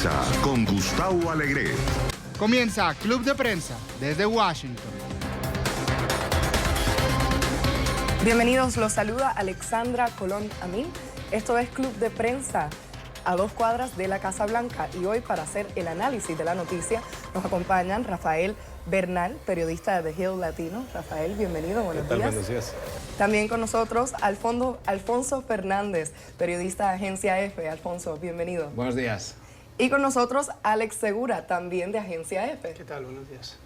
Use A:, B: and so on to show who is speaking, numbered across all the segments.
A: prensa con Gustavo Alegret.
B: Comienza Club de Prensa desde Washington.
C: Bienvenidos, los saluda Alexandra Colón Amin. Esto es Club de Prensa a 2 cuadras de la Casa Blanca y hoy para hacer el análisis de la noticia nos acompañan Rafael Bernal, periodista de The Hill Latino. Rafael, bienvenido, buenos días.
D: Buenos días.
C: También con nosotros Alfonso Fernández, periodista de Agencia F. Alfonso, bienvenido.
D: Buenos días.
C: Y con nosotros Alex Segura, también de Agencia F.
E: ¿Qué tal? Buenos días.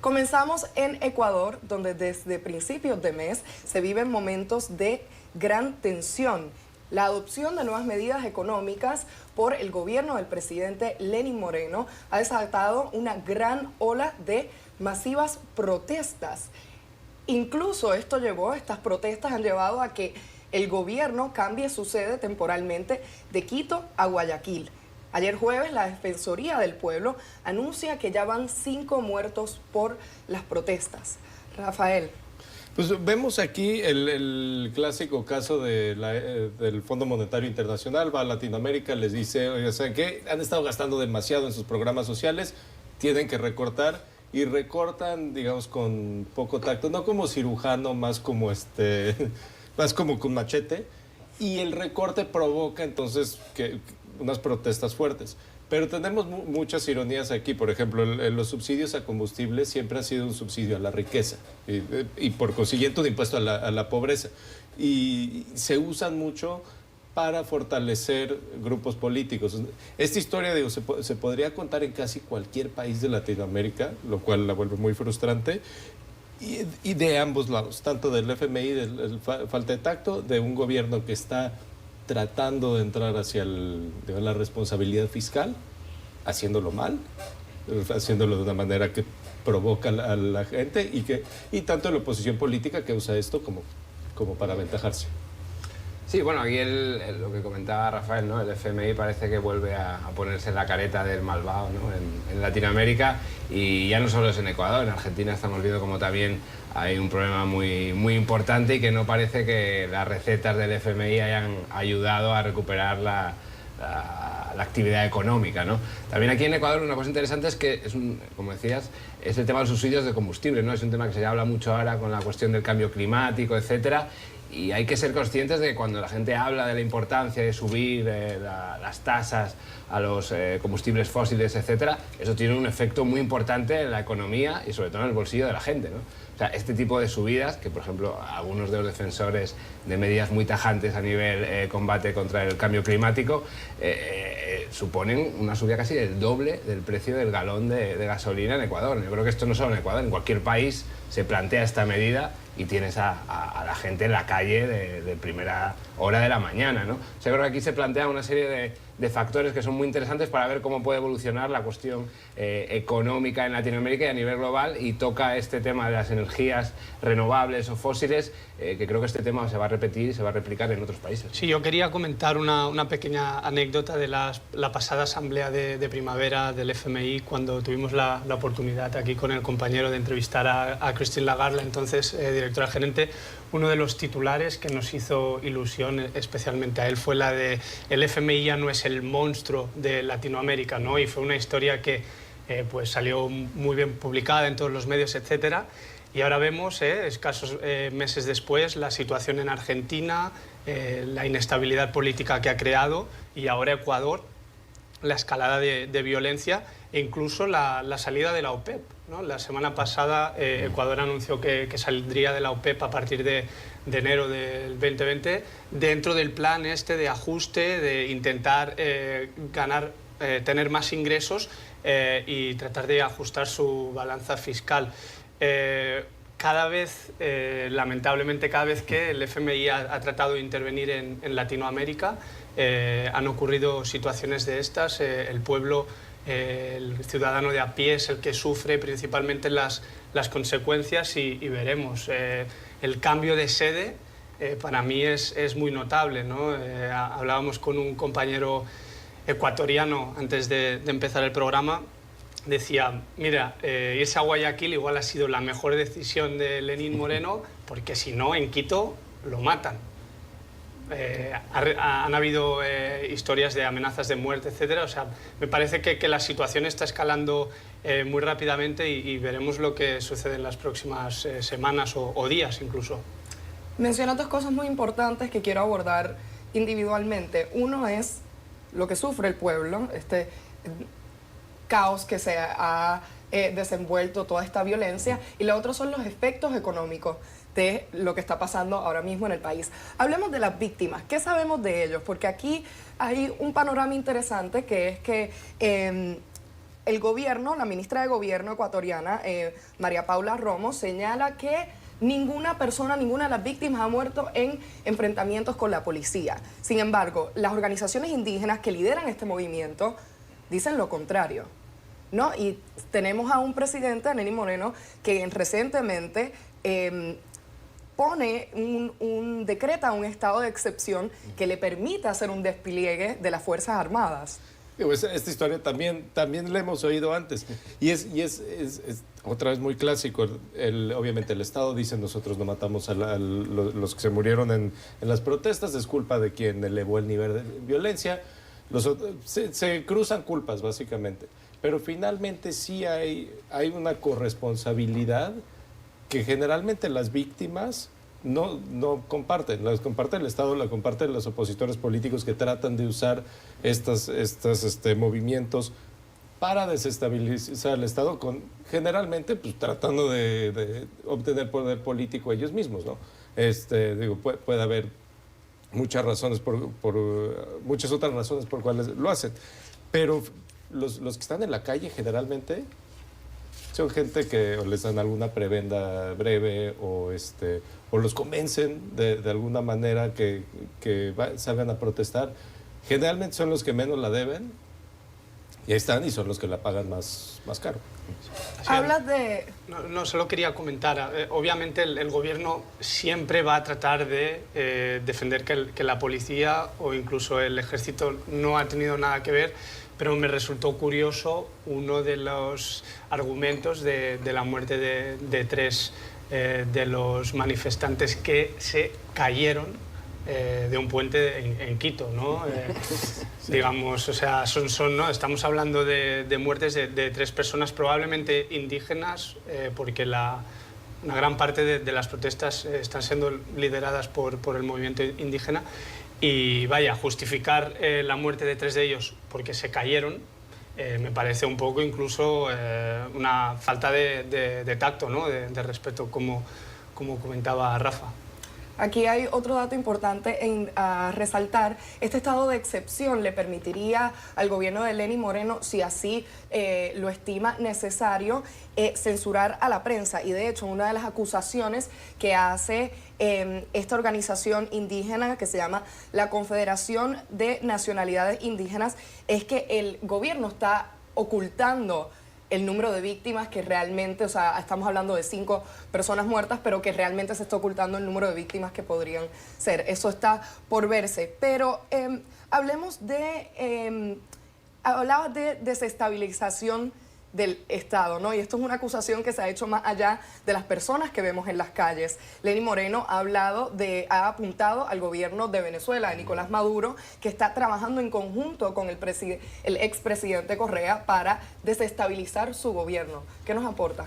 C: Comenzamos en Ecuador, donde desde principios de mes se viven momentos de gran tensión. La adopción de nuevas medidas económicas por el gobierno del presidente Lenín Moreno ha desatado una gran ola de masivas protestas. Incluso estas protestas han llevado a que el gobierno cambie su sede temporalmente de Quito a Guayaquil. Ayer jueves, la Defensoría del Pueblo anuncia que ya van 5 muertos por las protestas. Rafael.
D: Pues vemos aquí el clásico caso del Fondo Monetario Internacional. Va a Latinoamérica, les dice, oigan, ¿saben qué? Han estado gastando demasiado en sus programas sociales, tienen que recortar y recortan, digamos, con poco tacto, no como cirujano, más como con machete. Y el recorte provoca entonces unas protestas fuertes. Pero tenemos muchas ironías aquí. Por ejemplo, los subsidios a combustibles siempre han sido un subsidio a la riqueza y por consiguiente un impuesto a la pobreza. Y se usan mucho para fortalecer grupos políticos. Esta historia, digo, se podría contar en casi cualquier país de Latinoamérica, lo cual la vuelve muy frustrante. Y de ambos lados, tanto del FMI, de falta de tacto, de un gobierno que está tratando de entrar hacia la responsabilidad fiscal, haciéndolo mal, haciéndolo de una manera que provoca a la gente y tanto la oposición política que usa esto como para aventajarse.
E: Sí, bueno, aquí lo que comentaba Rafael, ¿no? El FMI parece que vuelve a ponerse la careta del malvado, ¿no? en Latinoamérica, y ya no solo es en Ecuador, en Argentina estamos viendo como también hay un problema muy, muy importante y que no parece que las recetas del FMI hayan ayudado a recuperar la actividad económica, ¿no? También aquí en Ecuador una cosa interesante es que, como decías, es el tema de los subsidios de combustible, ¿no? Es un tema que se habla mucho ahora con la cuestión del cambio climático, etcétera. Y hay que ser conscientes de que cuando la gente habla de la importancia de subir las tasas a los combustibles fósiles, etcétera, eso tiene un efecto muy importante en la economía y sobre todo en el bolsillo de la gente, ¿no? O sea, este tipo de subidas, que por ejemplo algunos de los defensores de medidas muy tajantes a nivel combate contra el cambio climático, suponen una subida casi del doble del precio del galón de gasolina en Ecuador. Yo creo que esto no solo en Ecuador, en cualquier país se plantea esta medida y tienes a la gente en la calle de primera hora de la mañana, ¿no? O sea, creo que aquí se plantea una serie de factores que son muy interesantes para ver cómo puede evolucionar la cuestión económica en Latinoamérica y a nivel global, y toca este tema de las energías renovables o fósiles, que creo que este tema se va a repetir y se va a replicar en otros países.
F: Sí, yo quería comentar una pequeña anécdota de la pasada asamblea de primavera del FMI, cuando tuvimos la oportunidad aquí con el compañero de entrevistar a Christine Lagarde, entonces directora gerente. Uno de los titulares que nos hizo ilusión, especialmente a él, fue la de el FMI ya no es el monstruo de Latinoamérica, ¿no? Y fue una historia que pues salió muy bien publicada en todos los medios, etcétera. Y ahora vemos, escasos meses después, la situación en Argentina, la inestabilidad política que ha creado, y ahora Ecuador, la escalada de violencia e incluso la salida de la OPEP, ¿no? La semana pasada Ecuador anunció que saldría de la OPEP a partir de enero del 2020, dentro del plan de ajuste, de intentar tener más ingresos y tratar de ajustar su balanza fiscal. Lamentablemente, cada vez que el FMI ha tratado de intervenir en Latinoamérica, han ocurrido situaciones de estas. El pueblo, el ciudadano de a pie es el que sufre principalmente las consecuencias y veremos. El cambio de sede para mí es muy notable, ¿no? Hablábamos con un compañero ecuatoriano antes de empezar el programa. Decía, mira, irse a Guayaquil igual ha sido la mejor decisión de Lenín Moreno, porque si no, en Quito lo matan. han habido historias de amenazas de muerte, etcétera. O sea, me parece que la situación está escalando muy rápidamente y veremos lo que sucede en las próximas semanas o días incluso.
C: Menciona dos cosas muy importantes que quiero abordar individualmente. Uno es lo que sufre el pueblo, este caos que se ha desenvuelto, toda esta violencia, y lo otro son los efectos económicos de lo que está pasando ahora mismo en el país. Hablemos de las víctimas. ¿Qué sabemos de ellos? Porque aquí hay un panorama interesante, que es que el gobierno, la ministra de Gobierno ecuatoriana, María Paula Romo, señala que ninguna persona, ninguna de las víctimas ha muerto en enfrentamientos con la policía. Sin embargo, las organizaciones indígenas que lideran este movimiento dicen lo contrario, ¿no? Y tenemos a un presidente, Lenín Moreno, que recientemente decreta un estado de excepción que le permite hacer un despliegue de las Fuerzas Armadas.
D: Esta historia también la hemos oído antes y es otra vez muy clásico. Obviamente el Estado dice: nosotros no matamos a los que se murieron en las protestas, es culpa de quien elevó el nivel de violencia. Se cruzan culpas básicamente, pero finalmente sí hay una corresponsabilidad que generalmente las víctimas no comparten. Las comparte el Estado, la comparten los opositores políticos que tratan de usar estos movimientos para desestabilizar el Estado, generalmente pues, tratando de obtener poder político ellos mismos, ¿no? Puede haber muchas razones muchas otras razones por cuales lo hacen, pero los que están en la calle generalmente son gente que o les dan alguna prebenda breve o los convencen de alguna manera que salgan a protestar. Generalmente son los que menos la deben y ahí están, y son los que la pagan más caro.
C: Hablas de...
F: No, solo quería comentar. Obviamente el gobierno siempre va a tratar de defender que la policía o incluso el ejército no ha tenido nada que ver, pero me resultó curioso uno de los argumentos de la muerte de tres de los manifestantes que se cayeron de un puente en Quito, ¿no? Digamos, o sea, ¿no? Estamos hablando de muertes de tres personas probablemente indígenas, porque una gran parte de las protestas están siendo lideradas por el movimiento indígena. Y vaya, justificar la muerte de tres de ellos porque se cayeron me parece un poco incluso una falta de tacto, ¿no? de respeto, como comentaba Rafa.
C: Aquí hay otro dato importante a resaltar. Este estado de excepción le permitiría al gobierno de Lenín Moreno, si así lo estima necesario, censurar a la prensa. Y de hecho, una de las acusaciones que hace esta organización indígena, que se llama la Confederación de Nacionalidades Indígenas, es que el gobierno está ocultando el número de víctimas que realmente, o sea, estamos hablando de 5 personas muertas, pero que realmente se está ocultando el número de víctimas que podrían ser. Eso está por verse. Pero hablemos hablabas de desestabilización del Estado, ¿no? Y esto es una acusación que se ha hecho más allá de las personas que vemos en las calles. Lenín Moreno ha apuntado al gobierno de Venezuela, de Nicolás Maduro, que está trabajando en conjunto con el expresidente Correa para desestabilizar su gobierno. ¿Qué nos aporta?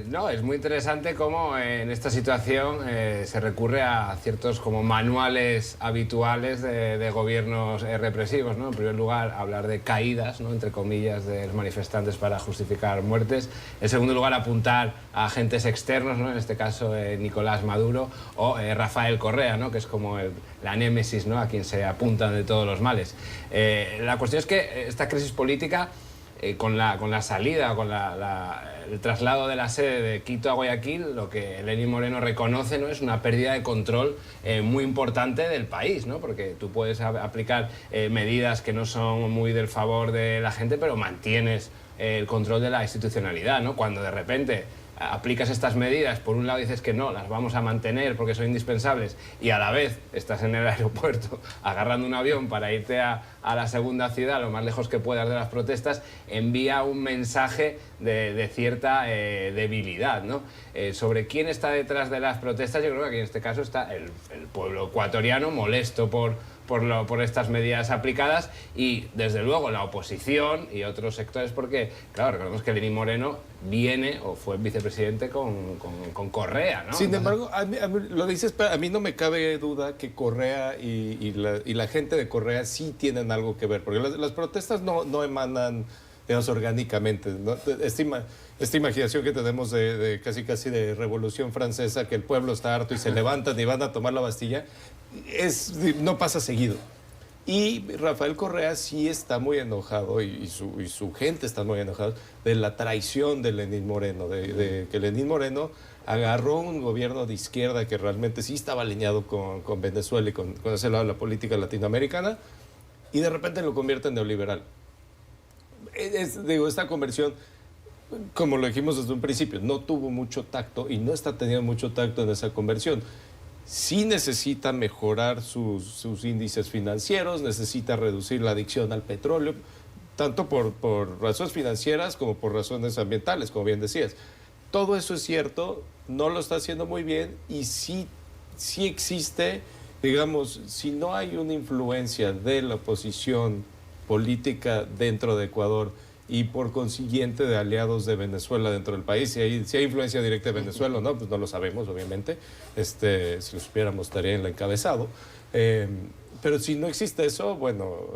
E: No, es muy interesante cómo en esta situación se recurre a ciertos como manuales habituales de gobiernos represivos, ¿no? En primer lugar, hablar de caídas, ¿no? Entre comillas, de los manifestantes para justificar muertes. En segundo lugar, apuntar a agentes externos, ¿no? En este caso Nicolás Maduro o Rafael Correa, ¿no? Que es como la némesis, ¿no? A quien se apuntan de todos los males. La cuestión es que esta crisis política, con la salida, con el traslado de la sede de Quito a Guayaquil, lo que Lenín Moreno reconoce, ¿no? Es una pérdida de control muy importante del país, ¿no? Porque tú puedes aplicar medidas que no son muy del favor de la gente, pero mantienes el control de la institucionalidad, ¿no? Cuando de repente aplicas estas medidas, por un lado dices que no, las vamos a mantener porque son indispensables, y a la vez estás en el aeropuerto agarrando un avión para irte a a la segunda ciudad, lo más lejos que puedas de las protestas, envía un mensaje de cierta debilidad, ¿no? Sobre quién está detrás de las protestas, yo creo que aquí en este caso está el pueblo ecuatoriano molesto por estas medidas aplicadas y, desde luego, la oposición y otros sectores, porque, claro, recordemos que Lenín Moreno viene o fue vicepresidente con Correa, ¿no?
D: Sin embargo, a mí, lo dices, pero a mí no me cabe duda que Correa y la gente de Correa sí tienen algo que ver, porque las protestas no emanan, digamos, orgánicamente, ¿no? Esta imaginación que tenemos de casi de Revolución Francesa, que el pueblo está harto y se levantan y van a tomar la Bastilla, no pasa seguido. Y Rafael Correa sí está muy enojado y su gente está muy enojada de la traición de Lenín Moreno, de que Lenín Moreno agarró un gobierno de izquierda que realmente sí estaba alineado con Venezuela y con ese lado de la política latinoamericana, y de repente lo convierte en neoliberal. Esta conversión, como lo dijimos desde un principio, no tuvo mucho tacto y no está teniendo mucho tacto en esa conversión. Sí necesita mejorar sus índices financieros, necesita reducir la adicción al petróleo, tanto por razones financieras como por razones ambientales, como bien decías. Todo eso es cierto, no lo está haciendo muy bien y sí existe, digamos, si no hay una influencia de la oposición política dentro de Ecuador y por consiguiente de aliados de Venezuela dentro del país, si hay influencia directa de Venezuela o no, pues no lo sabemos, obviamente. Si lo supiéramos estaría en el encabezado. Pero si no existe eso, bueno,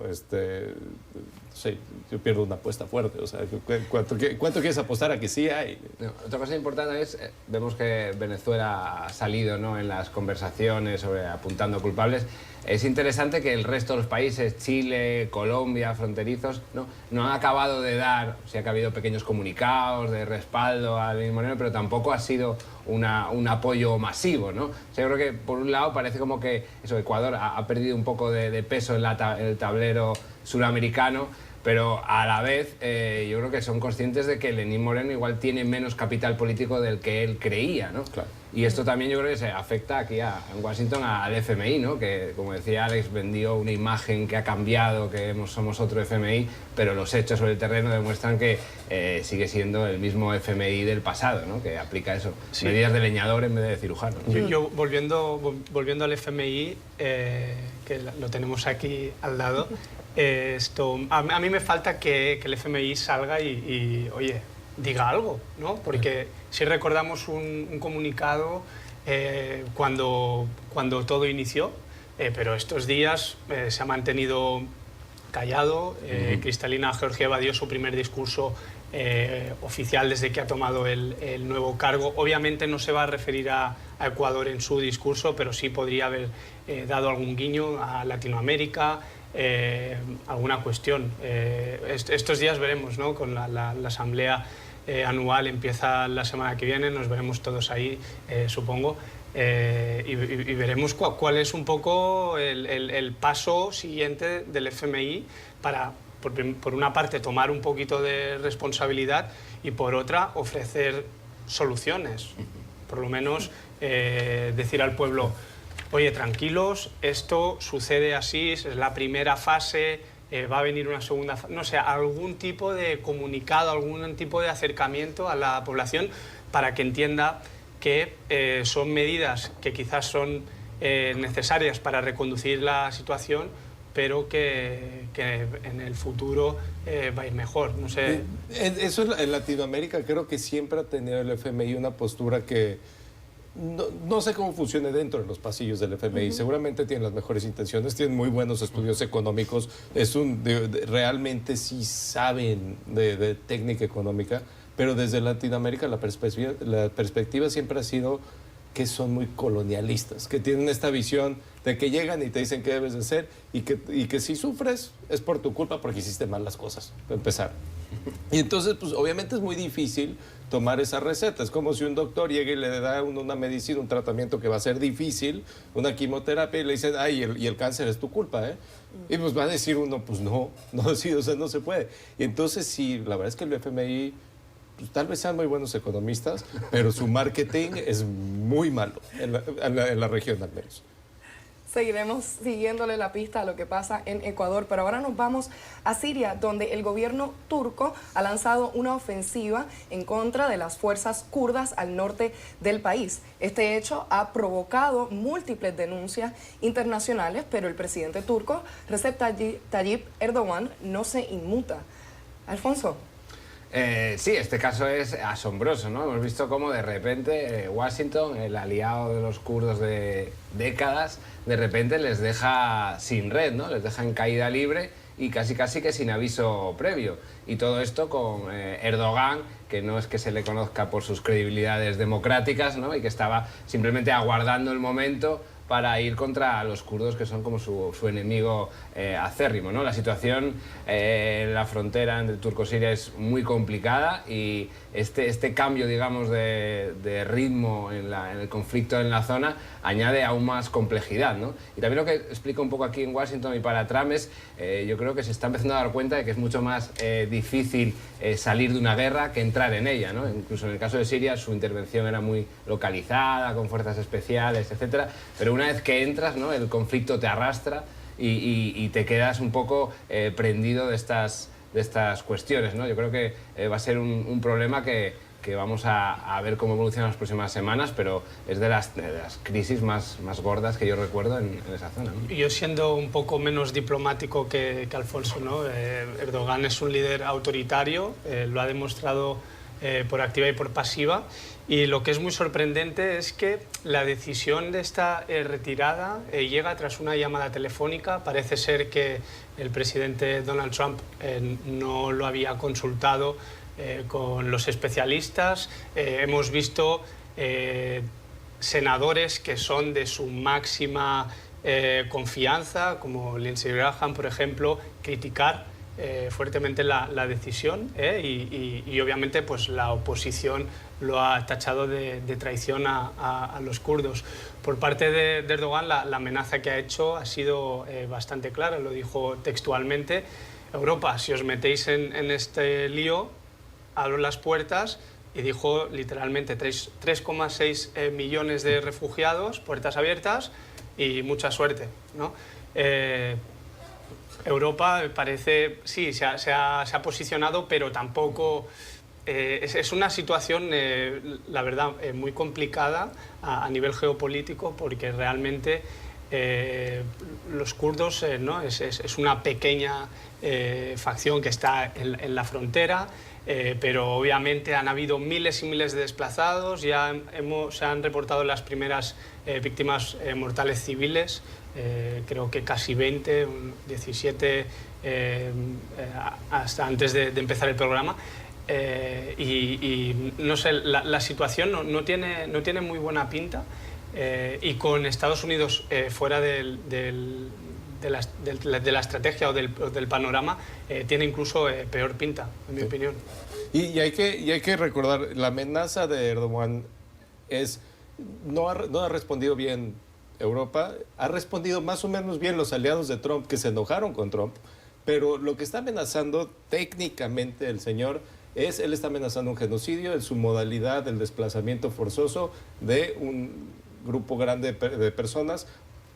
D: sí, yo pierdo una apuesta fuerte. O sea, ¿cuánto quieres apostar a que sí hay?
E: No, otra cosa importante es, vemos que Venezuela ha salido, ¿no?, en las conversaciones sobre apuntando culpables. Es interesante que el resto de los países, Chile, Colombia, fronterizos, no han acabado de dar, o sea, que ha habido pequeños comunicados de respaldo a Lenín Moreno, pero tampoco ha sido un apoyo masivo, ¿no? O sea, yo creo que, por un lado, parece como que Ecuador ha perdido un poco de peso en el tablero suramericano, pero a la vez yo creo que son conscientes de que Lenín Moreno igual tiene menos capital político del que él creía, ¿no?
D: Claro.
E: Y esto también yo creo que se afecta aquí en Washington al FMI, ¿no? Que, como decía Alex, vendió una imagen que ha cambiado, que somos otro FMI, pero los hechos sobre el terreno demuestran que sigue siendo el mismo FMI del pasado, ¿no? Que aplica eso, sí, medidas de leñador en vez de cirujano, ¿no?
F: Yo volviendo al FMI, que lo tenemos aquí al lado, a mí me falta que el FMI salga y oye, diga algo, ¿no? Porque si recordamos un comunicado cuando todo inició, pero estos días se ha mantenido callado. Kristalina Georgieva dio su primer discurso oficial desde que ha tomado el nuevo cargo. Obviamente no se va a referir a Ecuador en su discurso, pero sí podría haber dado algún guiño a Latinoamérica, alguna cuestión. Estos días veremos, ¿no? Con la asamblea anual empieza la semana que viene, nos veremos todos ahí, supongo, y veremos cuál es un poco el paso siguiente del FMI para, por una parte, tomar un poquito de responsabilidad y, por otra, ofrecer soluciones. Por lo menos decir al pueblo: oye, tranquilos, esto sucede así, es la primera fase, va a venir una segunda fase, no sé, algún tipo de comunicado, algún tipo de acercamiento a la población para que entienda que son medidas que quizás son necesarias para reconducir la situación, pero que en el futuro va a ir mejor, no sé.
D: Eso en Latinoamérica creo que siempre ha tenido el FMI una postura que no sé cómo funciona dentro de los pasillos del FMI. Seguramente tienen las mejores intenciones, tienen muy buenos estudios económicos, realmente sí saben de técnica económica, pero desde Latinoamérica la perspectiva siempre ha sido que son muy colonialistas, que tienen esta visión de que llegan y te dicen qué debes de hacer y que si sufres es por tu culpa porque hiciste mal las cosas, para empezar. Y entonces, pues obviamente es muy difícil tomar esa receta. Es como si un doctor llega y le da una medicina, un tratamiento que va a ser difícil, una quimioterapia, y le dicen, ay, y el cáncer es tu culpa, ¿eh? Y pues va a decir uno, pues no, sí, o sea, no se puede. Y entonces sí, la verdad es que el FMI, pues, tal vez sean muy buenos economistas, pero su marketing es muy malo, en la región al menos.
C: Seguiremos siguiéndole la pista a lo que pasa en Ecuador, pero ahora nos vamos a Siria, donde el gobierno turco ha lanzado una ofensiva en contra de las fuerzas kurdas al norte del país. Este hecho ha provocado múltiples denuncias internacionales, pero el presidente turco, Recep Tayyip Erdogan, no se inmuta. Alfonso.
E: Sí, este caso es asombroso, ¿no? Hemos visto cómo de repente Washington, el aliado de los kurdos de décadas, de repente les deja sin red, ¿no? Les deja en caída libre y casi que sin aviso previo. Y todo esto con Erdogan, que no es que se le conozca por sus credibilidades democráticas, ¿no? Y que estaba simplemente aguardando el momento para ir contra los kurdos, que son como su enemigo acérrimo, ¿no? La situación en la frontera entre Turco-Siria es muy complicada y este cambio, digamos, de ritmo en el conflicto en la zona añade aún más complejidad, ¿no? Y también lo que explico un poco aquí en Washington y para Trump es, yo creo que se está empezando a dar cuenta de que es mucho más difícil salir de una guerra que entrar en ella, ¿no? Incluso en el caso de Siria su intervención era muy localizada, con fuerzas especiales, etcétera, pero una vez que entras, ¿no? El conflicto te arrastra y te quedas un poco prendido de estas cuestiones, ¿no? Yo creo que va a ser un problema que vamos a ver cómo evoluciona en las próximas semanas, pero es de las crisis más gordas que yo recuerdo en esa zona, ¿no?
F: Yo siendo un poco menos diplomático que Alfonso, ¿no? Erdogan es un líder autoritario, lo ha demostrado por activa y por pasiva, y lo que es muy sorprendente es que la decisión de esta retirada llega tras una llamada telefónica. Parece ser que el presidente Donald Trump no lo había consultado con los especialistas. Hemos visto senadores que son de su máxima confianza, como Lindsey Graham, por ejemplo, criticar fuertemente la decisión y obviamente pues la oposición lo ha tachado de traición a los kurdos. Por parte de Erdogan la amenaza que ha hecho ha sido bastante clara, lo dijo textualmente: Europa, si os metéis en este lío, abro las puertas, y dijo literalmente 3,6 millones de refugiados, puertas abiertas y mucha suerte, ¿no? Europa parece, sí, se ha posicionado, pero tampoco... es una situación, la verdad, muy complicada a nivel geopolítico, porque realmente los kurdos ¿no? es una pequeña facción que está en la frontera, pero obviamente han habido miles y miles de desplazados, ya se han reportado las primeras víctimas mortales civiles, creo que casi 20, 17 hasta antes de empezar el programa. Y no sé, la situación no tiene muy buena pinta, y con Estados Unidos fuera de la estrategia o del panorama, tiene incluso peor pinta, en mi opinión.
D: Y hay que recordar, la amenaza de Erdogan no ha respondido bien Europa, ha respondido más o menos bien los aliados de Trump, que se enojaron con Trump, pero lo que está amenazando técnicamente el señor él está amenazando un genocidio en su modalidad del desplazamiento forzoso de un grupo grande de personas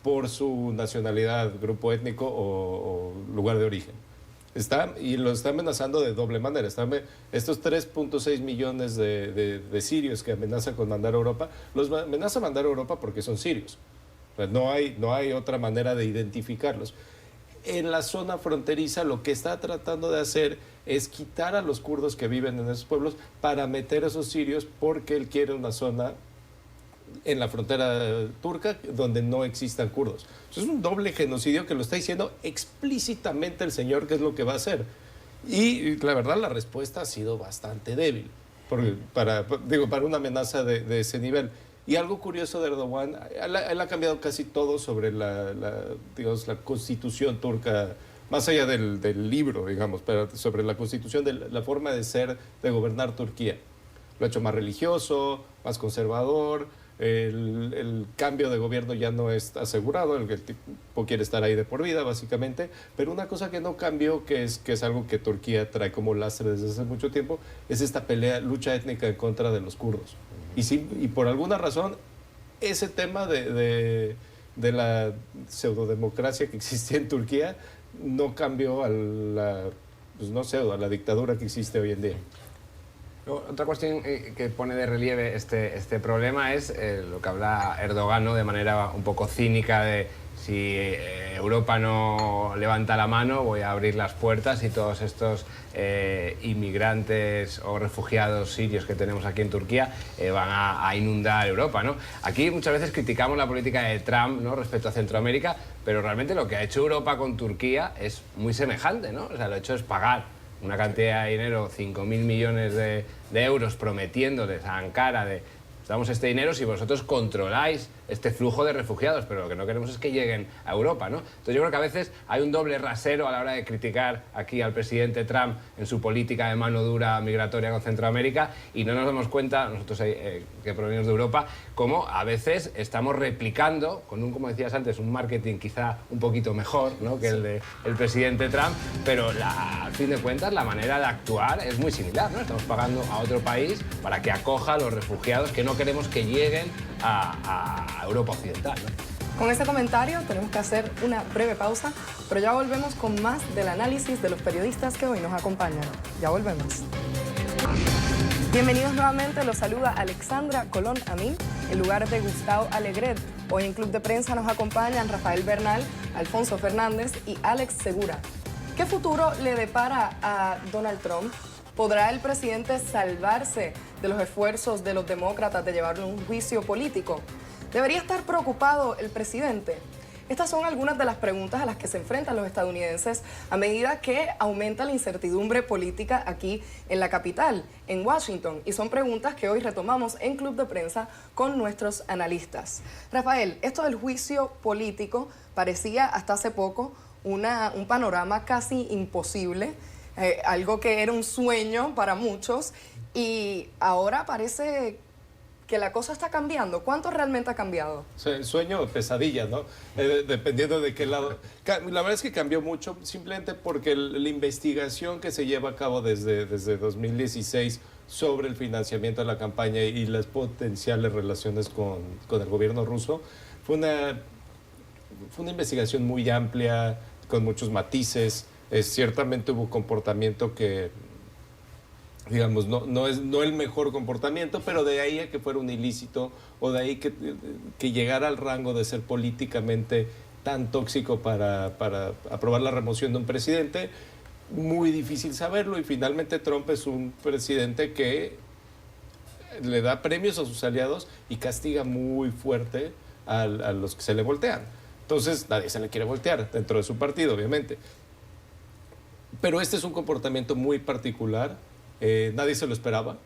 D: por su nacionalidad, grupo étnico o lugar de origen. Y lo está amenazando de doble manera. Estos 3.6 millones de sirios que amenaza con mandar a Europa, los amenaza mandar a Europa porque son sirios. Pues no hay otra manera de identificarlos. En la zona fronteriza lo que está tratando de hacer es quitar a los kurdos que viven en esos pueblos para meter a esos sirios, porque él quiere una zona en la frontera turca donde no existan kurdos. Eso es un doble genocidio que lo está diciendo explícitamente el señor que es lo que va a hacer. Y la verdad la respuesta ha sido bastante débil para una amenaza de ese nivel. Y algo curioso de Erdogan, él ha cambiado casi todo sobre la constitución turca, más allá del libro, digamos, pero sobre la constitución, de la forma de ser, de gobernar Turquía. Lo ha hecho más religioso, más conservador, el cambio de gobierno ya no es asegurado, el tipo quiere estar ahí de por vida, básicamente, pero una cosa que no cambió, que es algo que Turquía trae como lastre desde hace mucho tiempo, es esta lucha étnica en contra de los kurdos. Y por alguna razón, ese tema de de la pseudodemocracia que existía en Turquía no cambió a la, pues no sé, a la dictadura que existe hoy en día.
E: Otra cuestión que pone de relieve este problema es lo que habla Erdogan, ¿no? De manera un poco cínica de si Europa no levanta la mano voy a abrir las puertas y todos estos inmigrantes o refugiados sirios que tenemos aquí en Turquía van a inundar Europa, ¿no? Aquí muchas veces criticamos la política de Trump, ¿no? Respecto a Centroamérica, pero realmente lo que ha hecho Europa con Turquía es muy semejante, ¿no? O sea, lo hecho es pagar una cantidad de dinero, 5.000 millones de euros, prometiéndoles a Ankara de damos este dinero si vosotros controláis este flujo de refugiados, pero lo que no queremos es que lleguen a Europa, ¿no? Entonces yo creo que a veces hay un doble rasero a la hora de criticar aquí al presidente Trump en su política de mano dura migratoria con Centroamérica y no nos damos cuenta, nosotros que provenimos de Europa, cómo a veces estamos replicando, con un, como decías antes, un marketing quizá un poquito mejor, ¿no? Que el del presidente Trump, pero al fin de cuentas la manera de actuar es muy similar, ¿no? Estamos pagando a otro país para que acoja a los refugiados que no queremos que lleguen a Europa Occidental, ¿no?
C: Con este comentario tenemos que hacer una breve pausa, pero ya volvemos con más del análisis de los periodistas que hoy nos acompañan. Ya volvemos. Bienvenidos nuevamente, los saluda Alexandra Colón Amin, en lugar de Gustavo Alegret. Hoy en Club de Prensa nos acompañan Rafael Bernal, Alfonso Fernández y Alex Segura. ¿Qué futuro le depara a Donald Trump? ¿Podrá el presidente salvarse de los esfuerzos de los demócratas de llevarlo a un juicio político? ¿Debería estar preocupado el presidente? Estas son algunas de las preguntas a las que se enfrentan los estadounidenses a medida que aumenta la incertidumbre política aquí en la capital, en Washington. Y son preguntas que hoy retomamos en Club de Prensa con nuestros analistas. Rafael, esto del juicio político parecía hasta hace poco un panorama casi imposible, algo que era un sueño para muchos, y ahora parece que la cosa está cambiando. ¿Cuánto realmente ha cambiado?
D: Sueño o pesadilla, ¿no? Dependiendo de qué lado. La verdad es que cambió mucho, simplemente porque la investigación que se lleva a cabo desde 2016 sobre el financiamiento de la campaña y las potenciales relaciones con el gobierno ruso fue una investigación muy amplia, con muchos matices. Ciertamente hubo comportamiento que, digamos, no es el mejor comportamiento, pero de ahí a que fuera un ilícito o de ahí que llegara al rango de ser políticamente tan tóxico para aprobar la remoción de un presidente, muy difícil saberlo. Y finalmente Trump es un presidente que le da premios a sus aliados y castiga muy fuerte a los que se le voltean. Entonces nadie se le quiere voltear dentro de su partido, obviamente. Pero este es un comportamiento muy particular. Nadie se lo esperaba.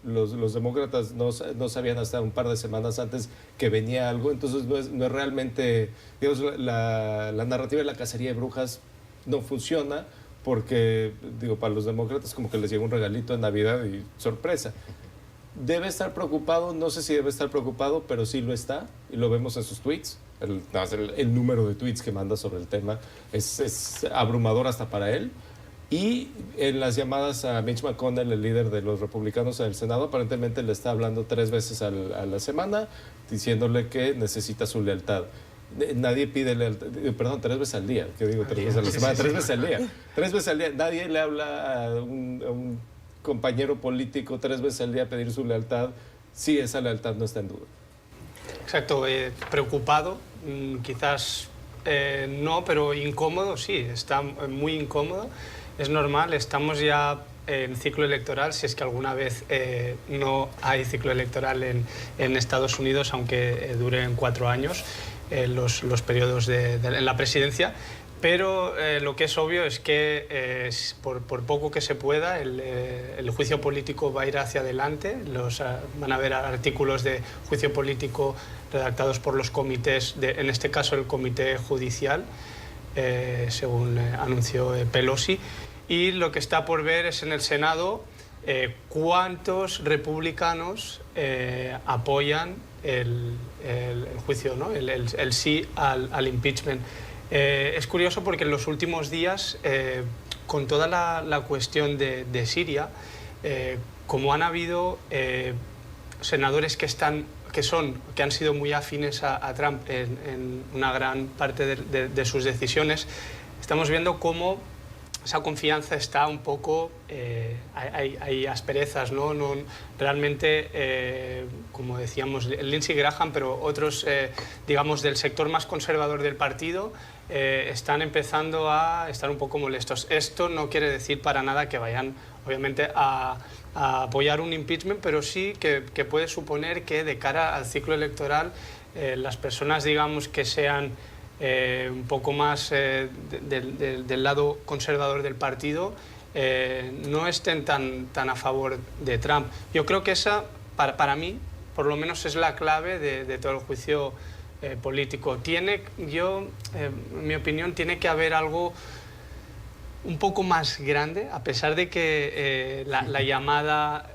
D: Los demócratas no sabían hasta un par de semanas antes que venía algo. Entonces no es realmente, digamos, la narrativa de la cacería de brujas no funciona porque, digo, para los demócratas como que les llega un regalito de Navidad y sorpresa. Debe estar preocupado, no sé si debe estar preocupado, pero sí lo está, y lo vemos en sus tweets. El número de tweets que manda sobre el tema es abrumador hasta para él. Y en las llamadas a Mitch McConnell, el líder de los republicanos en el Senado, aparentemente le está hablando 3 veces a la semana, diciéndole que necesita su lealtad. Nadie pide lealtad, perdón, 3 veces al día, ¿qué digo? 3 veces a la semana, 3 veces al día. 3 veces al día. Nadie le habla a un compañero político 3 veces al día a pedir su lealtad si esa lealtad no está en duda.
F: Exacto, preocupado, quizás no, pero incómodo sí, está muy incómodo. Es normal, estamos ya en ciclo electoral, si es que alguna vez no hay ciclo electoral en Estados Unidos, aunque duren 4 años los periodos en la presidencia. Pero lo que es obvio es que por poco que se pueda, el juicio político va a ir hacia adelante. Van a haber artículos de juicio político redactados por los comités, en este caso el comité judicial, según anunció Pelosi. Y lo que está por ver es en el Senado cuántos republicanos apoyan el juicio, ¿no? el sí al impeachment. Es curioso porque en los últimos días, con toda la cuestión de Siria, como han habido senadores que están que han sido muy afines a Trump en una gran parte de sus decisiones, estamos viendo cómo esa confianza está un poco, hay asperezas, ¿no? Realmente, como decíamos, Lindsey Graham, pero otros, digamos, del sector más conservador del partido, están empezando a estar un poco molestos. Esto no quiere decir para nada que vayan, obviamente, a apoyar un impeachment, pero sí que puede suponer que de cara al ciclo electoral, las personas, digamos, que sean un poco más del lado conservador del partido, no estén tan a favor de Trump. Yo creo que esa, para mí, por lo menos es la clave de todo el juicio político. En mi opinión, tiene que haber algo un poco más grande, a pesar de que la llamada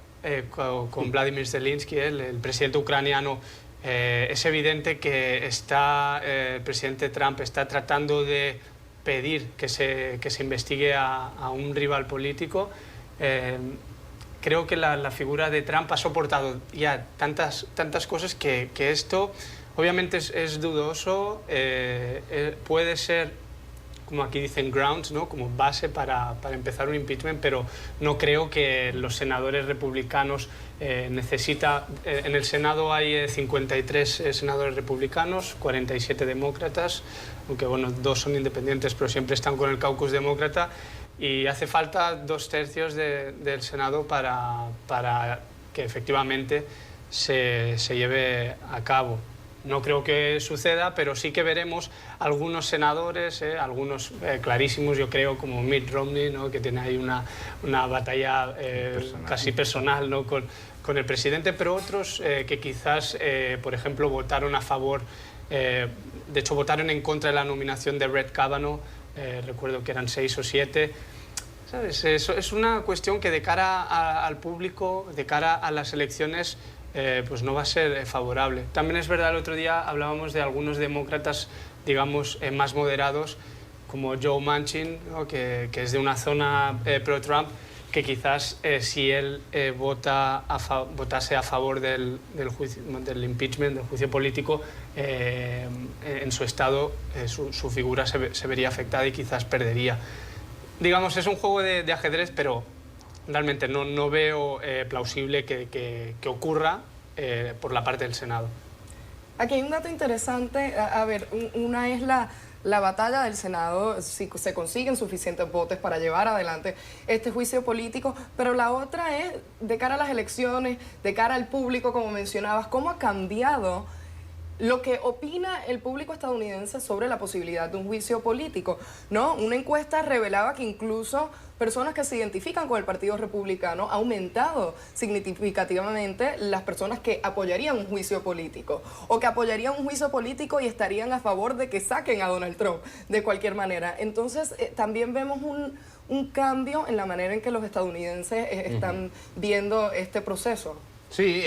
F: con Vladimir Zelensky, el presidente ucraniano, es evidente que el presidente Trump está tratando de pedir que se investigue a un rival político. Creo que la figura de Trump ha soportado ya tantas cosas que esto obviamente es dudoso, puede ser, como aquí dicen, grounds, ¿no? Como base para empezar un impeachment, pero no creo que los senadores republicanos en el Senado hay 53 senadores republicanos, 47 demócratas, aunque bueno, 2 son independientes, pero siempre están con el caucus demócrata, y hace falta 2/3 del Senado para que efectivamente se lleve a cabo. No creo que suceda, pero sí que veremos algunos senadores, algunos clarísimos, yo creo, como Mitt Romney, ¿no? Que tiene ahí una batalla casi personal, ¿no? con el presidente, pero otros que quizás, por ejemplo, votaron a favor, de hecho votaron en contra de la nominación de Brett Kavanaugh, recuerdo que eran 6 o 7. ¿Sabes? Es una cuestión que de cara al público, de cara a las elecciones, pues no va a ser favorable. También es verdad, el otro día hablábamos de algunos demócratas, digamos, más moderados, como Joe Manchin, ¿no? que es de una zona pro-Trump, que quizás si él votase a favor del impeachment, del juicio político, en su estado su figura se vería afectada y quizás perdería. Digamos, es un juego de ajedrez, pero realmente no veo plausible que ocurra por la parte del Senado.
C: Aquí hay un dato interesante. A ver, una es la batalla del Senado, si se consiguen suficientes votos para llevar adelante este juicio político, pero la otra es de cara a las elecciones, de cara al público, como mencionabas, cómo ha cambiado lo que opina el público estadounidense sobre la posibilidad de un juicio político, ¿no? Una encuesta revelaba que incluso personas que se identifican con el Partido Republicano ha aumentado significativamente las personas que apoyarían un juicio político o que apoyarían un juicio político y estarían a favor de que saquen a Donald Trump de cualquier manera. Entonces, también vemos un cambio en la manera en que los estadounidenses están viendo este proceso.
E: Sí,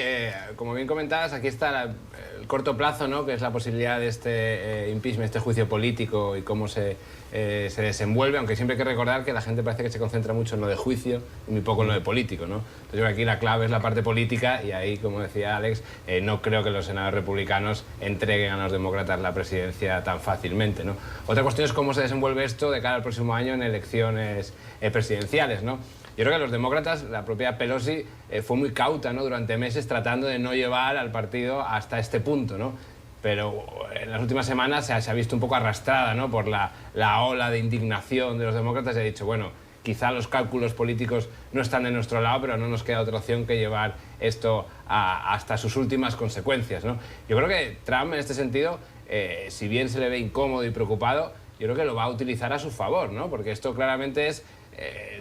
E: como bien comentabas, aquí está el corto plazo, ¿no? Que es la posibilidad de este impeachment, este juicio político y cómo se desenvuelve, aunque siempre hay que recordar que la gente parece que se concentra mucho en lo de juicio y muy poco en lo de político, ¿no? Entonces yo creo que aquí la clave es la parte política y ahí, como decía Alex, no creo que los senadores republicanos entreguen a los demócratas la presidencia tan fácilmente, ¿no? Otra cuestión es cómo se desenvuelve esto de cara al próximo año en elecciones presidenciales, ¿no? Yo creo que los demócratas, la propia Pelosi, fue muy cauta, ¿no? Durante meses tratando de no llevar al partido hasta este punto, ¿no? Pero en las últimas semanas se ha visto un poco arrastrada, ¿no? Por la ola de indignación de los demócratas y ha dicho, bueno, quizá los cálculos políticos no están de nuestro lado, pero no nos queda otra opción que llevar esto hasta sus últimas consecuencias, ¿no? Yo creo que Trump, en este sentido, si bien se le ve incómodo y preocupado, yo creo que lo va a utilizar a su favor, ¿no? Porque esto claramente es...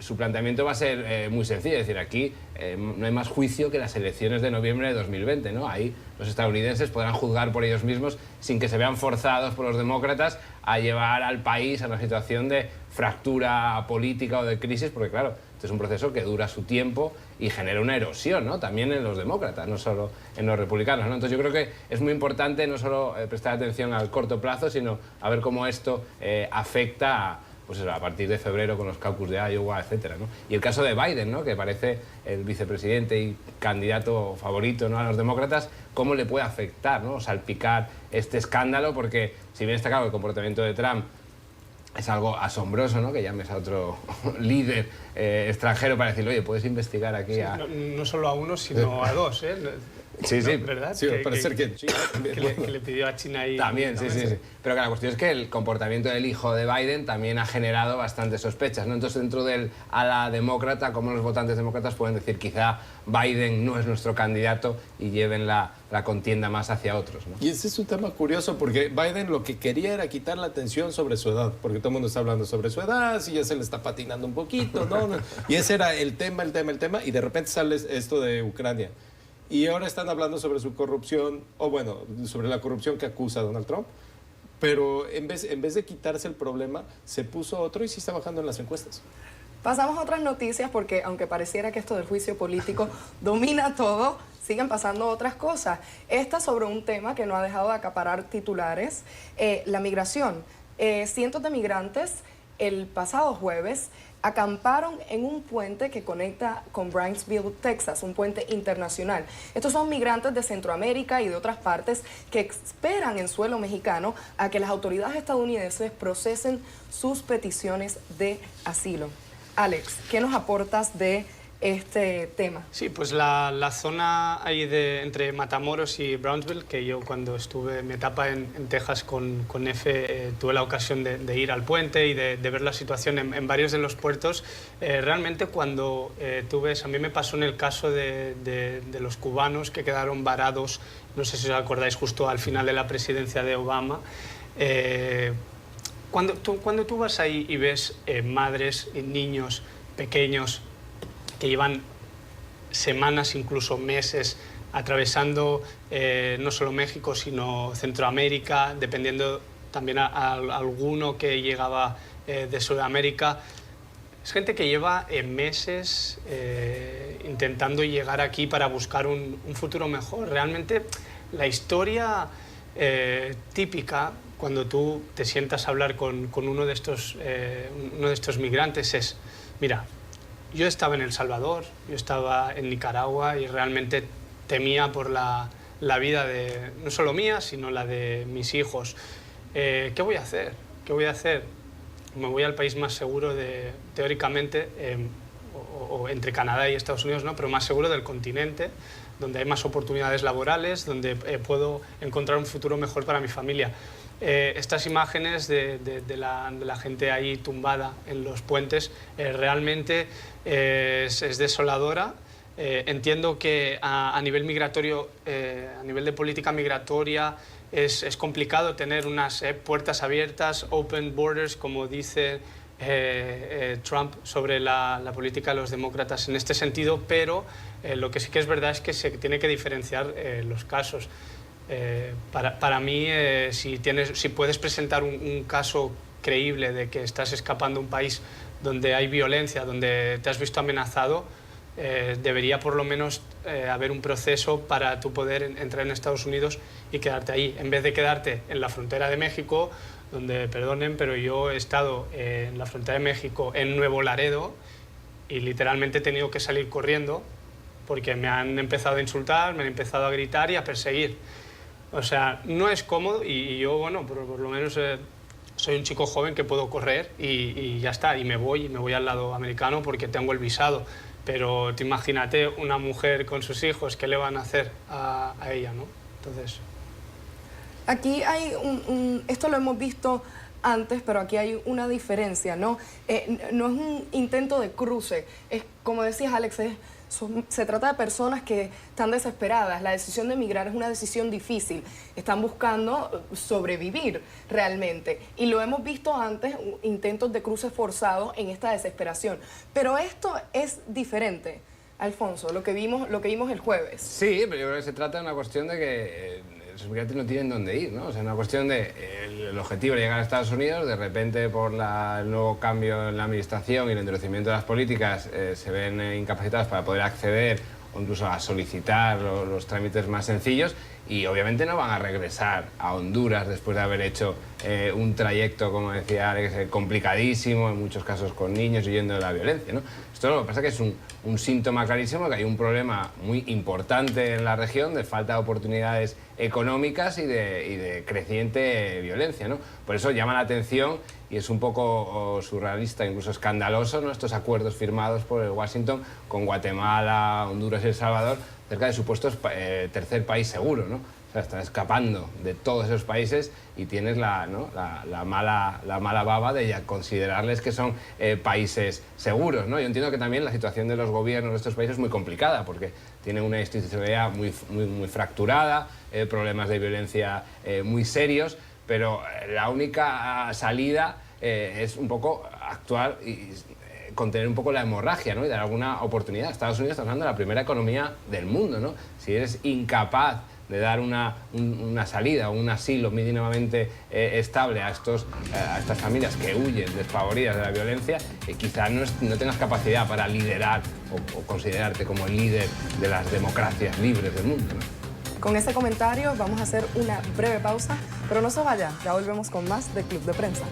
E: su planteamiento va a ser muy sencillo, es decir, aquí no hay más juicio que las elecciones de noviembre de 2020, ¿no? Ahí los estadounidenses podrán juzgar por ellos mismos sin que se vean forzados por los demócratas a llevar al país a una situación de fractura política o de crisis, porque claro, este es un proceso que dura su tiempo y genera una erosión, ¿no? También en los demócratas, no solo en los republicanos, ¿no? Entonces yo creo que es muy importante no solo prestar atención al corto plazo, sino a ver cómo esto afecta pues eso, a partir de febrero con los caucus de Iowa, etcétera, ¿no? Y el caso de Biden, ¿no? Que parece el vicepresidente y candidato favorito, ¿no?, a los demócratas, ¿cómo le puede afectar, ¿no?, salpicar este escándalo? Porque si bien está claro el comportamiento de Trump es algo asombroso, ¿no?, que llames a otro líder extranjero para decirle, oye, puedes investigar aquí
F: Sí,
E: a...
F: no solo a uno, sino a dos, ¿eh?
E: Sí, sí.
F: ¿Verdad?
D: Sí, va a parecer que China
F: que le pidió a China ahí...
E: También, sí, sí, sí. Pero que la cuestión es que el comportamiento del hijo de Biden también ha generado bastantes sospechas, ¿no? Entonces, dentro del ala demócrata, como los votantes demócratas pueden decir, quizá Biden no es nuestro candidato y lleven la contienda más hacia otros, ¿no?
D: Y ese es un tema curioso porque Biden lo que quería era quitar la atención sobre su edad, porque todo el mundo está hablando sobre su edad, si ya se le está patinando un poquito, ¿no? Y ese era el tema, y de repente sale esto de Ucrania. Y ahora están hablando sobre su corrupción, o bueno, sobre la corrupción que acusa a Donald Trump, pero en vez de quitarse el problema, se puso otro y sí está bajando en las encuestas.
C: Pasamos a otras noticias porque aunque pareciera que esto del juicio político domina todo, siguen pasando otras cosas. Esta sobre un tema que no ha dejado de acaparar titulares, la migración. Cientos de migrantes el pasado jueves acamparon en un puente que conecta con Brownsville, Texas, un puente internacional. Estos son migrantes de Centroamérica y de otras partes que esperan en suelo mexicano a que las autoridades estadounidenses procesen sus peticiones de asilo. Alex, ¿qué nos aportas de este tema?
F: Sí, pues la zona ahí entre Matamoros y Brownsville, que yo cuando estuve mi etapa en Texas con F, tuve la ocasión de ir al puente y de ver la situación en varios de los puertos. Realmente cuando tú ves, a mí me pasó en el caso de los cubanos que quedaron varados, no sé si os acordáis, justo al final de la presidencia de Obama. Cuando tú vas ahí y ves madres y niños pequeños que llevan semanas, incluso meses, atravesando no solo México, sino Centroamérica, dependiendo también a alguno que llegaba de Sudamérica. Es gente que lleva meses intentando llegar aquí para buscar un futuro mejor. Realmente la historia típica, cuando tú te sientas a hablar con uno de estos migrantes, es, mira, yo estaba en El Salvador, yo estaba en Nicaragua y realmente temía por la vida de, no solo mía, sino la de mis hijos. ¿Qué voy a hacer? ¿Qué voy a hacer? Me voy al país más seguro, teóricamente, o entre Canadá y Estados Unidos, ¿no?, pero más seguro del continente, donde hay más oportunidades laborales, donde puedo encontrar un futuro mejor para mi familia. Estas imágenes de la gente ahí tumbada en los puentes realmente es desoladora. Entiendo que a nivel migratorio, a nivel de política migratoria, es complicado tener unas puertas abiertas, open borders, como dice Trump sobre la política de los demócratas en este sentido, pero lo que sí que es verdad es que se tiene que diferenciar los casos. Para mí, si puedes presentar un caso creíble de que estás escapando de un país donde hay violencia, donde te has visto amenazado, debería por lo menos haber un proceso para tú poder entrar en Estados Unidos y quedarte ahí, en vez de quedarte en la frontera de México, donde, perdonen, pero yo he estado en la frontera de México, en Nuevo Laredo, y literalmente he tenido que salir corriendo porque me han empezado a insultar, me han empezado a gritar y a perseguir. O sea, no es cómodo y yo, bueno, por lo menos soy un chico joven que puedo correr y ya está, y me voy al lado americano porque tengo el visado. Pero tú imagínate una mujer con sus hijos, ¿qué le van a hacer a ella, no? Entonces...
C: Aquí hay esto lo hemos visto antes, pero aquí hay una diferencia, ¿no? No es un intento de cruce, es como decías, Alex, se trata de personas que están desesperadas. La decisión de emigrar es una decisión difícil. Están buscando sobrevivir realmente. Y lo hemos visto antes, intentos de cruces forzados en esta desesperación. Pero esto es diferente, Alfonso, lo que vimos el jueves.
E: Sí, pero yo creo que se trata de una cuestión de que los migrantes no tienen dónde ir, ¿no? O sea, una cuestión de el objetivo de llegar a Estados Unidos, de repente por el nuevo cambio en la administración y el endurecimiento de las políticas se ven incapacitados para poder acceder o incluso a solicitar los trámites más sencillos y obviamente no van a regresar a Honduras después de haber hecho un trayecto, como decía Alex, complicadísimo, en muchos casos con niños huyendo de la violencia, ¿no? Esto lo que pasa es que es un síntoma clarísimo que hay un problema muy importante en la región de falta de oportunidades económicas y de creciente violencia, ¿no? Por eso llama la atención y es un poco surrealista, incluso escandaloso, ¿no?, estos acuerdos firmados por Washington con Guatemala, Honduras y El Salvador cerca de supuestos tercer país seguro, ¿no? O sea, están escapando de todos esos países y tienes la mala baba de ya considerarles que son países seguros, ¿no? Yo entiendo que también la situación de los gobiernos de estos países es muy complicada porque tienen una institucionalidad muy fracturada, problemas de violencia muy serios, pero la única salida es un poco actuar y contener un poco la hemorragia, ¿no?, y dar alguna oportunidad. Estados Unidos está hablando de la primera economía del mundo, ¿no? Si eres incapaz de dar una salida o un asilo mínimamente estable a estas familias que huyen despavoridas de la violencia, quizás no tengas capacidad para liderar o considerarte como el líder de las democracias libres del mundo, ¿no?
C: Con ese comentario vamos a hacer una breve pausa, pero no se vaya, ya volvemos con más de Club de Prensa.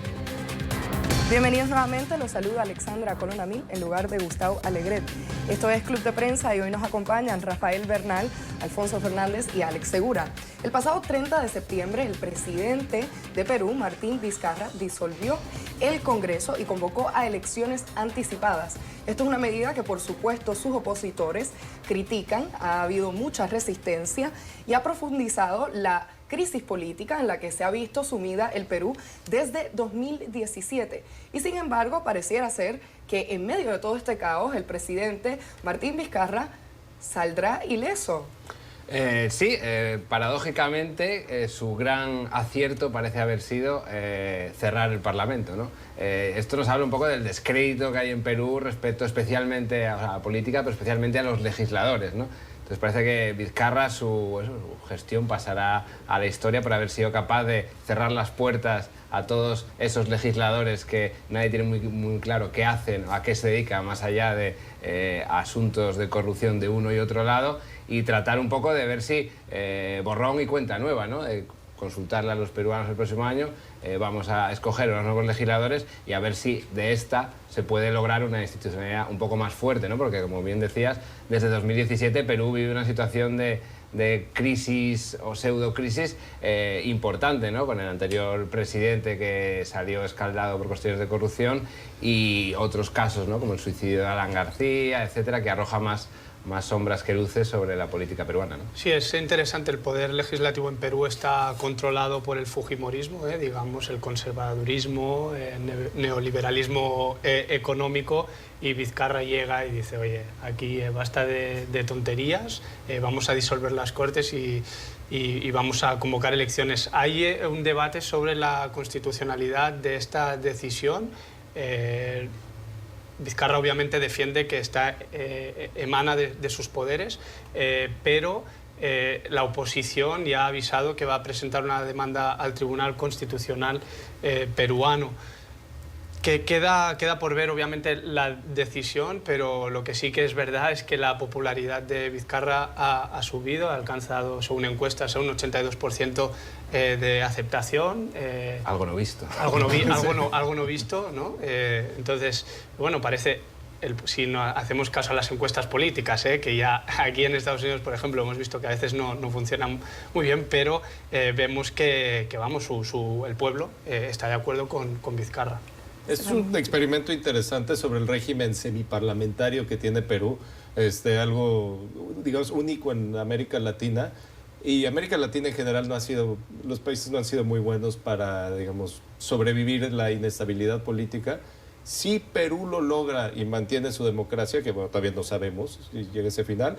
C: Bienvenidos nuevamente, los saluda Alexandra Colonamil en lugar de Gustavo Alegret. Esto es Club de Prensa y hoy nos acompañan Rafael Bernal, Alfonso Fernández y Alex Segura. El pasado 30 de septiembre, el presidente de Perú, Martín Vizcarra, disolvió el Congreso y convocó a elecciones anticipadas. Esto es una medida que, por supuesto, sus opositores critican. Ha habido mucha resistencia y ha profundizado la crisis política en la que se ha visto sumida el Perú desde 2017. Y sin embargo, pareciera ser que en medio de todo este caos, el presidente Martín Vizcarra saldrá ileso.
E: Sí, paradójicamente su gran acierto parece haber sido cerrar el Parlamento, ¿no? Esto nos habla un poco del descrédito que hay en Perú respecto especialmente a la política, pero especialmente a los legisladores, ¿no? Entonces parece que Vizcarra, su gestión pasará a la historia por haber sido capaz de cerrar las puertas a todos esos legisladores que nadie tiene muy claro qué hacen o a qué se dedican, más allá de asuntos de corrupción de uno y otro lado, y tratar un poco de ver si borrón y cuenta nueva, ¿no? Consultarle a los peruanos el próximo año, vamos a escoger a los nuevos legisladores y a ver si de esta se puede lograr una institucionalidad un poco más fuerte, ¿no? Porque, como bien decías, desde 2017 Perú vive una situación de crisis o pseudocrisis importante, ¿no? Con el anterior presidente que salió escaldado por cuestiones de corrupción y otros casos, ¿no?, como el suicidio de Alan García, etcétera, que arroja más sombras que luces sobre la política peruana, ¿no?
F: Sí, es interesante. El poder legislativo en Perú está controlado por el fujimorismo, digamos, el conservadurismo, neoliberalismo económico, y Vizcarra llega y dice, oye, aquí basta de tonterías, vamos a disolver las Cortes y vamos a convocar elecciones. Hay un debate sobre la constitucionalidad de esta decisión. Vizcarra obviamente defiende que emana de sus poderes, pero la oposición ya ha avisado que va a presentar una demanda al Tribunal Constitucional peruano. Que queda por ver obviamente la decisión, pero lo que sí que es verdad es que la popularidad de Vizcarra ha subido, ha alcanzado, según encuestas, un 82% de aceptación.
E: Algo no visto.
F: Algo no visto, ¿no? Entonces, bueno, parece, si no hacemos caso a las encuestas políticas, que ya aquí en Estados Unidos, por ejemplo, hemos visto que a veces no funcionan muy bien, pero vemos que vamos, el pueblo está de acuerdo con Vizcarra.
D: Es un experimento interesante sobre el régimen semiparlamentario que tiene Perú, algo, digamos, único en América Latina. Y América Latina en general los países no han sido muy buenos para, digamos, sobrevivir la inestabilidad política. Si Perú lo logra y mantiene su democracia, que bueno, todavía no sabemos si llega a ese final,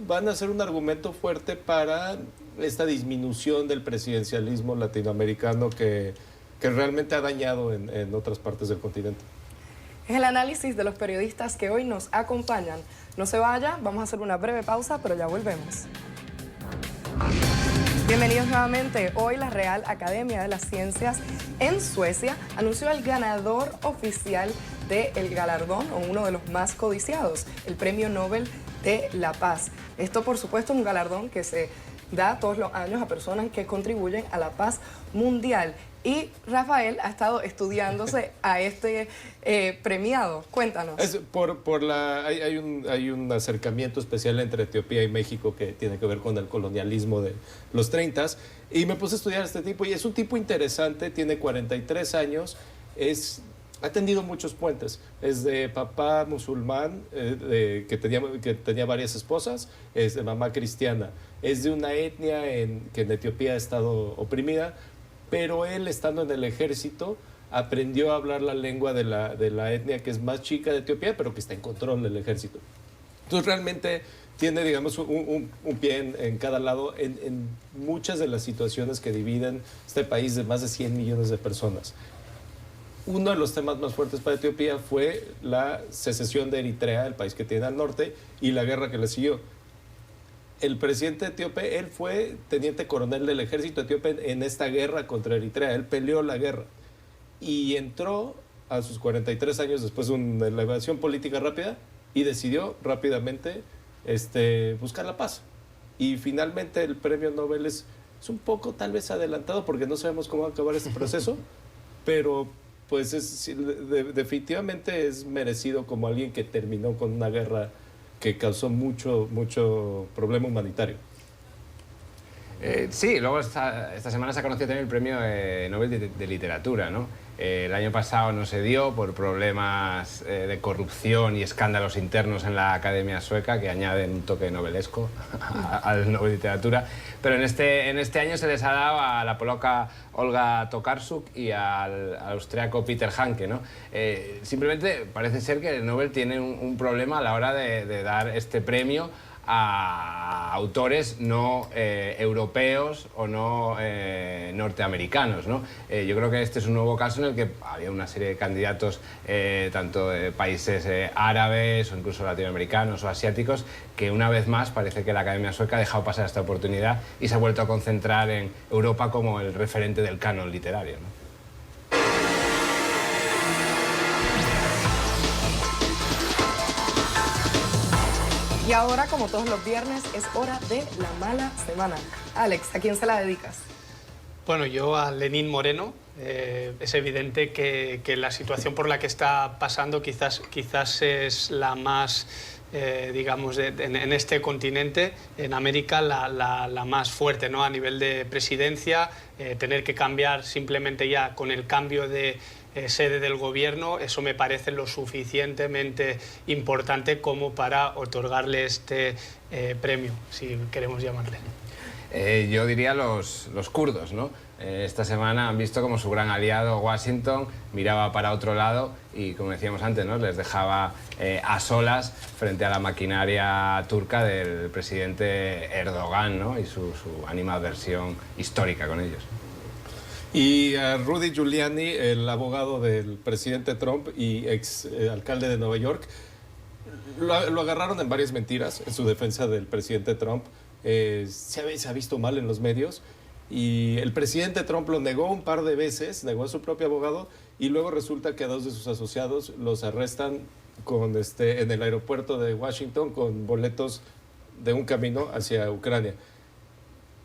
D: van a ser un argumento fuerte para esta disminución del presidencialismo latinoamericano que realmente ha dañado en otras partes del continente.
C: Es el análisis de los periodistas que hoy nos acompañan. No se vaya, vamos a hacer una breve pausa, pero ya volvemos. Bienvenidos nuevamente. Hoy la Real Academia de las Ciencias en Suecia anunció el ganador oficial del galardón, o uno de los más codiciados, el Premio Nobel de la Paz. Esto, por supuesto, es un galardón que se da todos los años a personas que contribuyen a la paz mundial. Y Rafael ha estado estudiándose a este premiado. Cuéntanos.
D: Hay un acercamiento especial entre Etiopía y México que tiene que ver con el colonialismo de los 30s. Y me puse a estudiar a este tipo y es un tipo interesante, tiene 43 años, ha tendido muchos puentes. Es de papá musulmán que tenía varias esposas, es de mamá cristiana. Es de una etnia que en Etiopía ha estado oprimida, pero él, estando en el ejército, aprendió a hablar la lengua de la etnia que es más chica de Etiopía, pero que está en control del ejército. Entonces realmente tiene, digamos, un pie en cada lado en muchas de las situaciones que dividen este país de más de 100 millones de personas. Uno de los temas más fuertes para Etiopía fue la secesión de Eritrea, el país que tiene al norte, y la guerra que le siguió. El presidente etíope, él fue teniente coronel del ejército etíope en esta guerra contra Eritrea. Él peleó la guerra y entró a sus 43 años después de una elevación política rápida y decidió rápidamente buscar la paz. Y finalmente el premio Nobel es un poco tal vez adelantado porque no sabemos cómo va a acabar este proceso, pero pues definitivamente es merecido como alguien que terminó con una guerra que causó mucho problema humanitario.
E: Sí, luego esta semana se ha conocido también el premio Nobel de Literatura, ¿no? El año pasado no se dio por problemas de corrupción y escándalos internos en la Academia Sueca que añaden un toque novelesco al Nobel de Literatura. Pero en este año se les ha dado a la polaca Olga Tokarczuk y al austriaco Peter Hanke, ¿no? Simplemente parece ser que el Nobel tiene un problema a la hora de dar este premio a autores no europeos o no norteamericanos, ¿no? Yo creo que este es un nuevo caso en el que había una serie de candidatos tanto de países árabes o incluso latinoamericanos o asiáticos que una vez más parece que la Academia Sueca ha dejado pasar esta oportunidad y se ha vuelto a concentrar en Europa como el referente del canon literario, ¿no?
C: Y ahora, como todos los viernes, es hora de la mala semana. Alex, ¿a quién se la dedicas?
F: Bueno, yo a Lenín Moreno. Es evidente que la situación por la que está pasando quizás es la más, digamos, en este continente, en América, la más fuerte, ¿no? A nivel de presidencia, tener que cambiar simplemente ya con el cambio de sede del gobierno, eso me parece lo suficientemente importante como para otorgarle este premio, si queremos llamarle.
E: Yo diría los kurdos, ¿no? Esta semana han visto como su gran aliado Washington miraba para otro lado y, como decíamos antes, ¿no? Les dejaba a solas frente a la maquinaria turca del presidente Erdogan, ¿no? Y su animadversión histórica con ellos.
D: Y a Rudy Giuliani, el abogado del presidente Trump y ex alcalde de Nueva York, lo agarraron en varias mentiras en su defensa del presidente Trump. Se ha visto mal en los medios y el presidente Trump lo negó un par de veces, negó a su propio abogado y luego resulta que a dos de sus asociados los arrestan en el aeropuerto de Washington con boletos de un camino hacia Ucrania.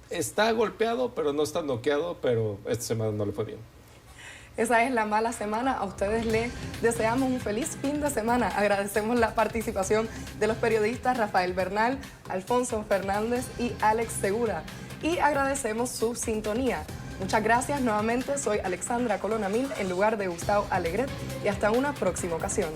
D: Está golpeado, pero no está noqueado, pero esta semana no le fue bien.
C: Esa es la mala semana. A ustedes les deseamos un feliz fin de semana. Agradecemos la participación de los periodistas Rafael Bernal, Alfonso Fernández y Alex Segura. Y agradecemos su sintonía. Muchas gracias nuevamente. Soy Alexandra Colonamil en lugar de Gustavo Alegret y hasta una próxima ocasión.